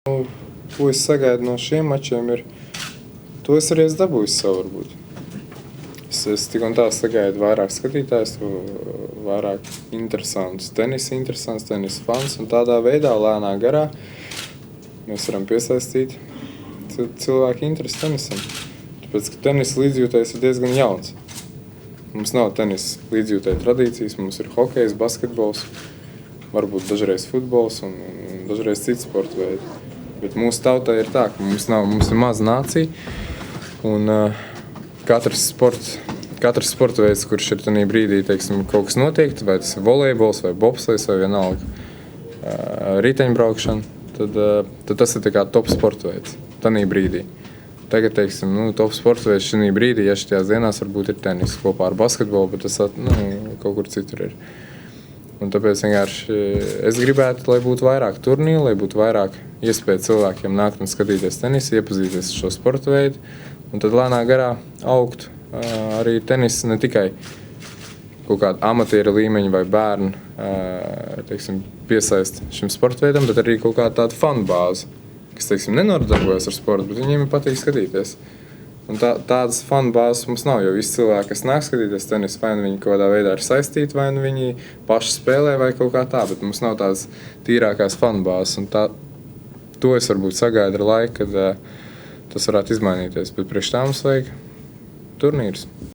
Ko es sagaidu no šiem mačiem ir, to es arī esmu dabūjis savu varbūt. Es tik un tā sagaidu vairāk skatītājs, vairāk interesants tenis fans, un tādā veidā lēnā garā mēs varam piesaistīt cilvēku interesi tenisam. Tāpēc, ka tenisa līdzjūtējs ir diezgan jauns. Mums nav tenisa līdzjūtēja tradīcijas, mums ir hokejs, basketbols, varbūt dažreiz futbols un dažreiz cits sporta veidi. Bet mūsu tautai ir tā, ka mums ir maza nācija, un katrs sporta veids, kurš ir tajā brīdī, teiksim, kaut kas notiek, vai tas ir volejbols, vai bobslejs, vai vienalga riteņbraukšana, tad tas ir tā kā top sporta veids tajā brīdī. Tagad, teiksim, top sporta veids šajā brīdī, ja šajās dienās varbūt ir tenis kopā ar basketbolu, bet tas kaut kur citur ir. Un tāpēc vienkārši es gribētu, lai būtu vairāk turnīru, lai būtu vairāk iespēju cilvēkiem nākt un skatīties tenisu, iepazīties ar šo sporta veidu, un tad lēnā garā augtu arī tenis ne tikai kaut kāda amatiera līmeņa vai bērnu teiksim, piesaist šim sporta veidam, bet arī kaut kāda tāda fanu bāze, kas, teiksim, nenodarbojas ar sportu, bet viņiem ir patīk skatīties. Un tādas fanu bāzes mums nav, jo visi cilvēki, kas nāk skatīties tenisu, vai nu viņi kaut kādā veidā ir saistīti, vai nu viņi paši spēlē vai kaut kā tā, bet mums nav tādas tīrākās fanu bāzes. Un to es varbūt sagaidu ar laiku, kad tas varētu izmainīties, bet priekš tā mums vajag turnīrus.